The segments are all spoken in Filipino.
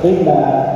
Feedback.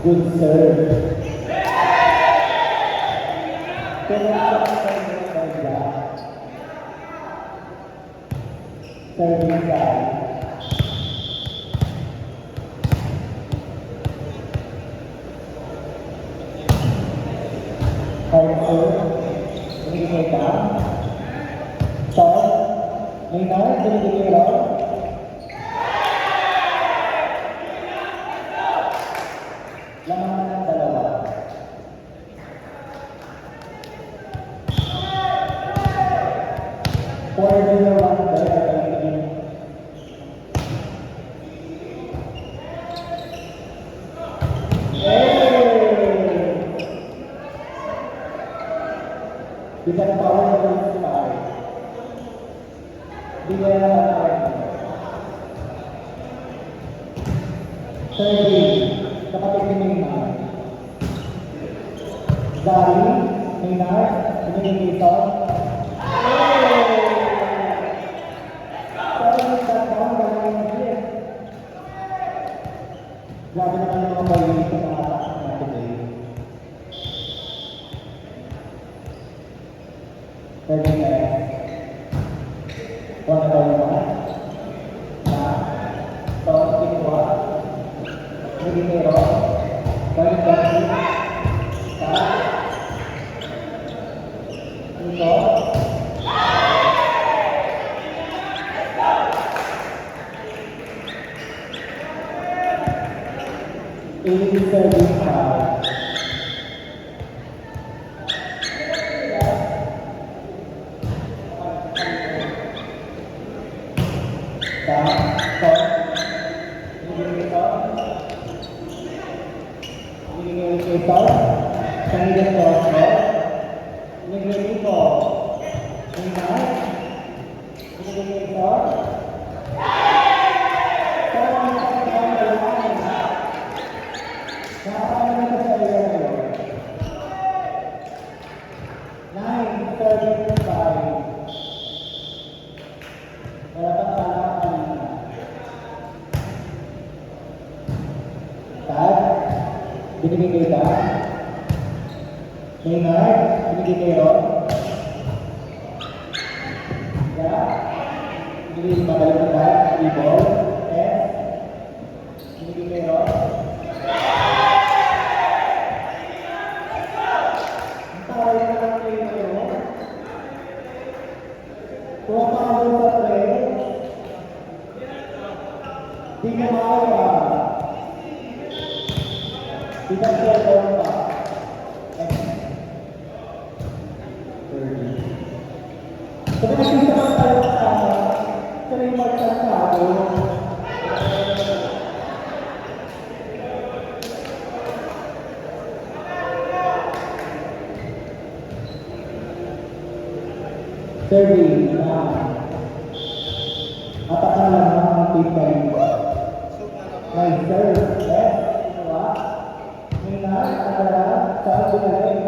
Good serve. Serving side. Hard serve. Binigay down. Shot. Maynard, binigay lang. Laman ng dalawa. Four-zero one bisa power dari sekali. Dia dapat diterima. Dari Minar ini kita. Grabe naman yung mga bayi sa mga atak natin eh. Pwede na huwag na tayo naman na tawag tingwa hindi nero balik-balik sa ito Philippine serving foul. Binigay kay Dan. Maynard, binigay kay Ron. Yeah. Binigay magaling na Dan. Ibol. S. Binigay kay Ron. Ang tawag na lang kayo ngayon. Pumapalo sa pre. Di ka maawa. Kita siya doon pa. So, nakikita pa tayo sa remark sa tao. Serving na apat na lang ang people. Nice serve. Yes. Minat adalah saat binigay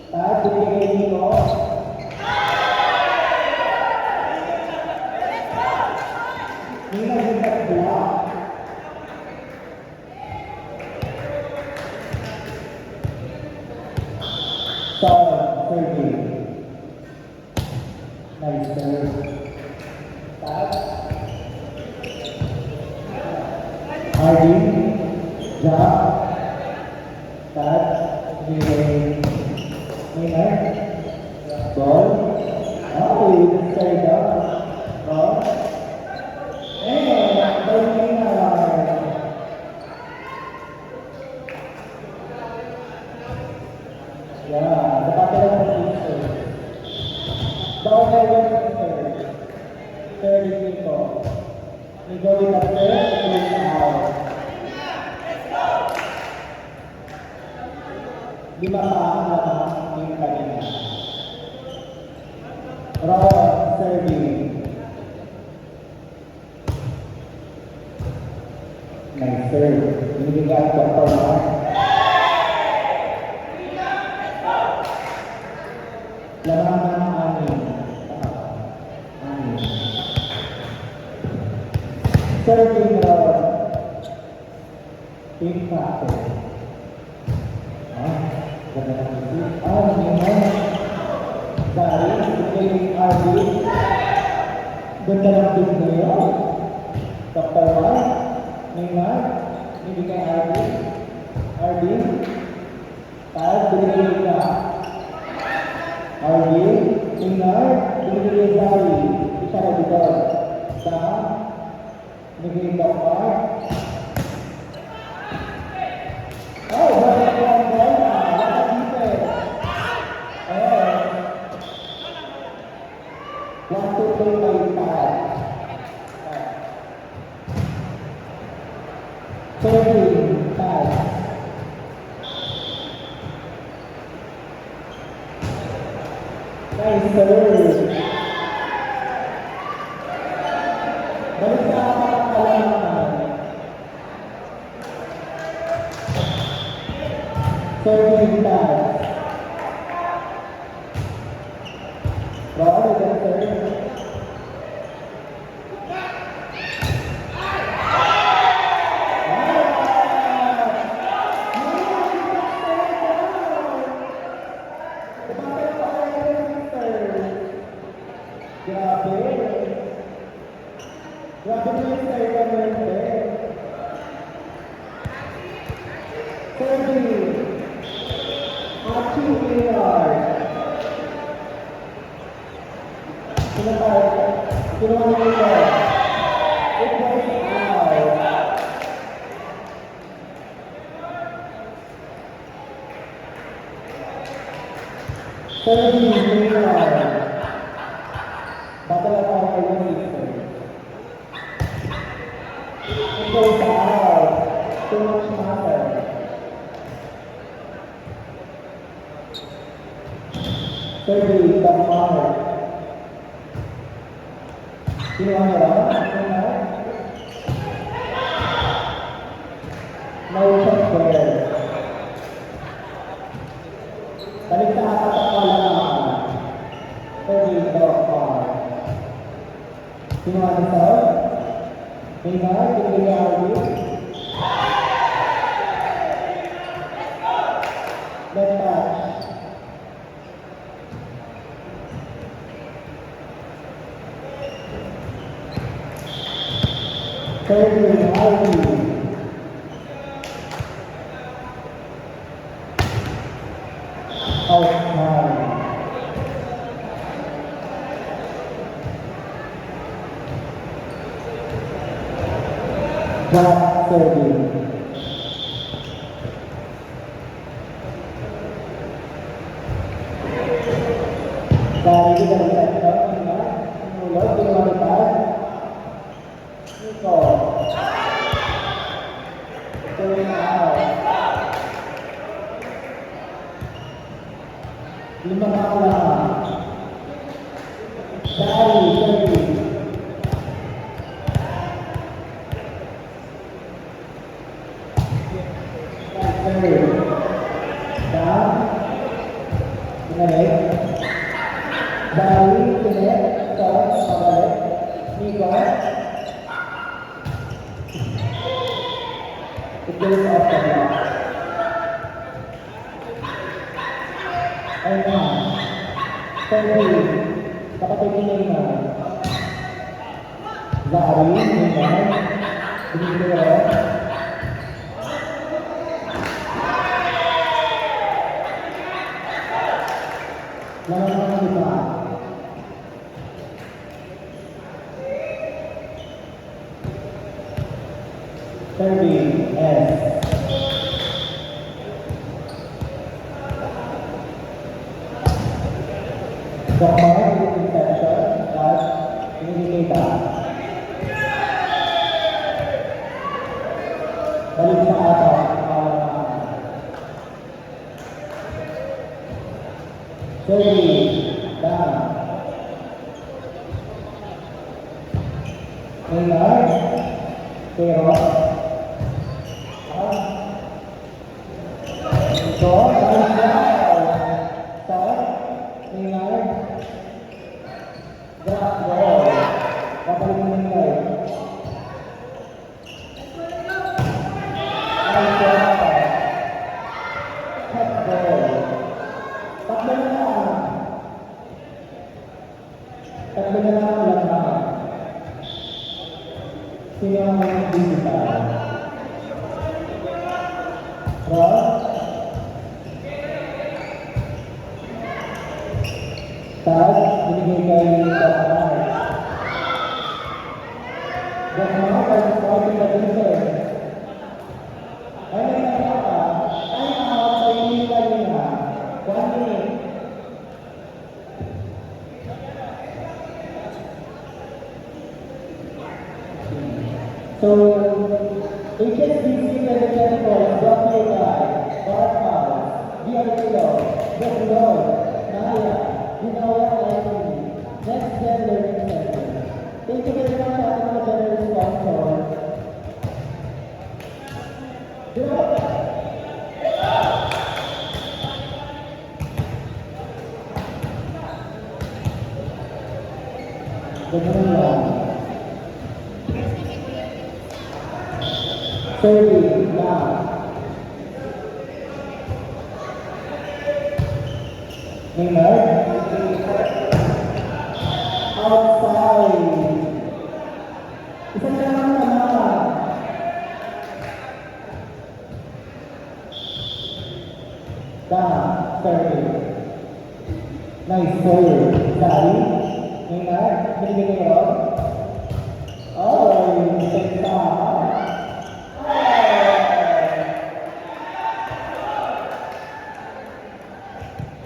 saat binigay nito Minat yung tatla so serving nice serve saat Harding Jump, touch, Maynard, ball, it's straight up, ball, and Maynard. Yeah, the battle of the teacher. Down there was the third people. We go with the third, it's out. Lima pa ang lamang yung kanina. Ron serving. Nice serve. Binigyan ko pa naman. Lamang ng amin. Serving Ron. Team factor. Dari dari RD ganda ng team na yun. Dr. Mark, Maynard, binigay RD, Taz, binigay ka. RD, Maynard, binigay Dari, isa na dito. Sam, binigay Dr. Mark. Oh, bakit ko ang bola? Wala dito eh. One, two, three, five. Serving, five. Nice serve. Balik sa kapakalaman. Serving, five. Bravo, that's serve. Grabe na yung style ka mo yun eh. Serving. Archie Maynard. Sino tayo? Ginawa na ito. It was out. Serving Maynard. Battle of our sister. It goes out. Too much matter. Serving the mark. Kinuha niya lang? Maynard? No check there. Balik sa apat at wala naman. Serving the mark. Kinuha niya sa Maynard, pinili Arby. Net touch. Serving Arby. Outside. Drop serving. Dari dari sektor mulut dilakukan Nico. Turn out. 5 bola. Dari serving. Dan menarik dari sini ke pabalik Nico itu apa Aina Sergi dapat ini Zari ini Lawan kita. Serving S. Dapat interception dan ini kita. Balik sa atas. Serving dan Maynard pero ito dahil sa Maynard drop ball kapag Maynard ay cut ball tatlo na lang lahat. Sino ang mga digital? Ross? Tag, binigay kayo ni Dr. Dr. Mark, starting the defense. Ay, nagkakata. Ay, out sa hindi kanina. 1 minute. So, HSBC President Paul, Dr. Barcal, Diarilo, Dr. Naya, Ginawa ITV, Next Gen Learning Center. Thank you very much sa ating mga general sponsor. Ganun lang. Serving now. Maynard. Outside. Isang lang naman. Down. Serving. Nice serve. Sari. Maynard. Binigay kayo. Oh, isa.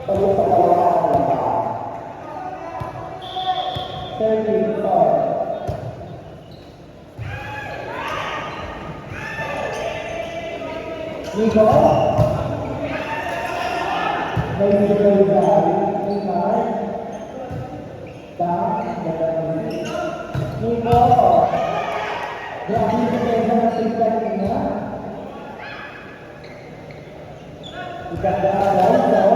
Pagod sa kawan. 34. Nico. Ladies and gentlemen, Neymar. Down. Nico. Grabe yung depensa ng tingkat niya. Ikanda Alonso.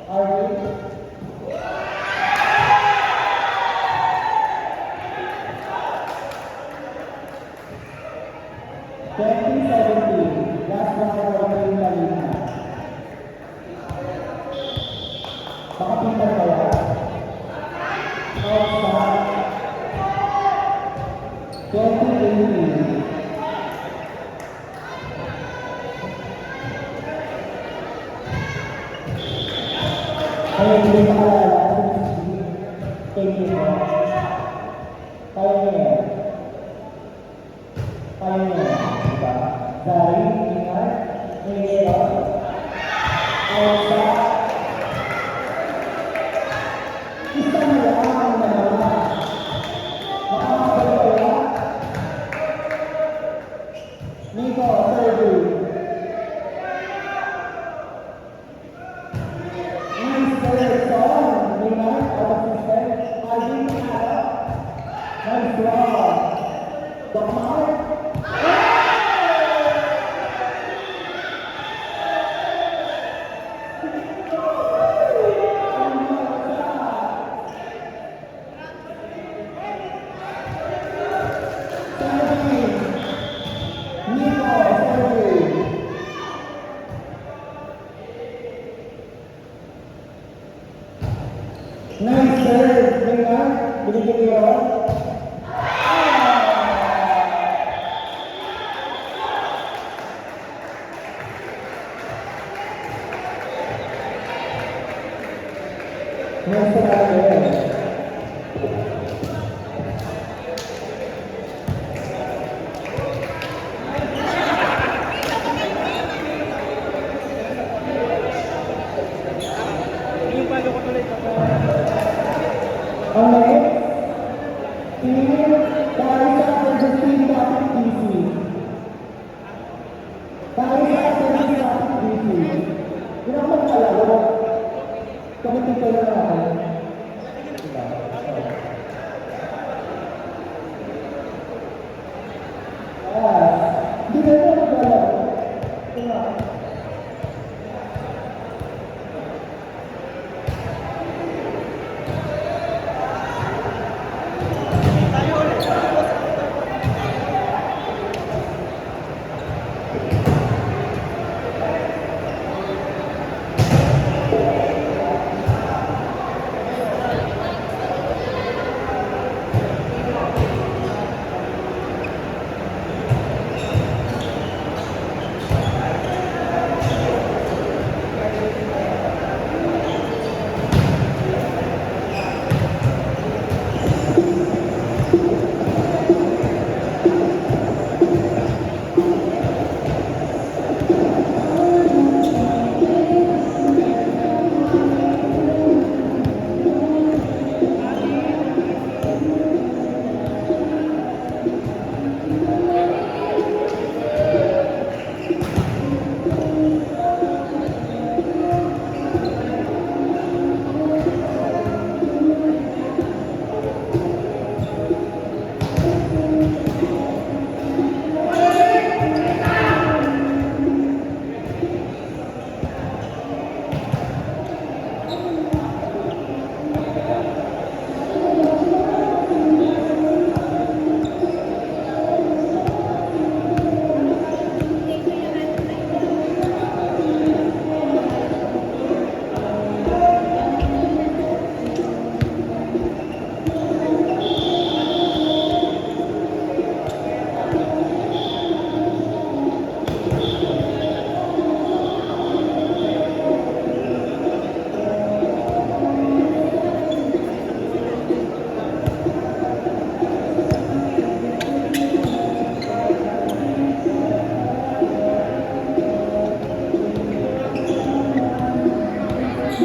Arvin. 2017, last round of the Lima. Baka pintar kaya? Outside. 2018. Kaya hindi makalala. Thank you po. Kaya niya. Kaya niya. Diba? Dari, ingat, Miguel, Elsa, isa na lang ang nalawa. Makakabala, Nico, Sergio. Nice third song, Neymar, out of system, Alvin Manalo. Nice one. Bakmar. Nice serve, Neymar. Binigyan niyo ako. Nice serve. Ang next, team Darisa versus Team Topic DC. Darisa versus Topic DC. Hindi ako magkalaro. Kami tito na ako.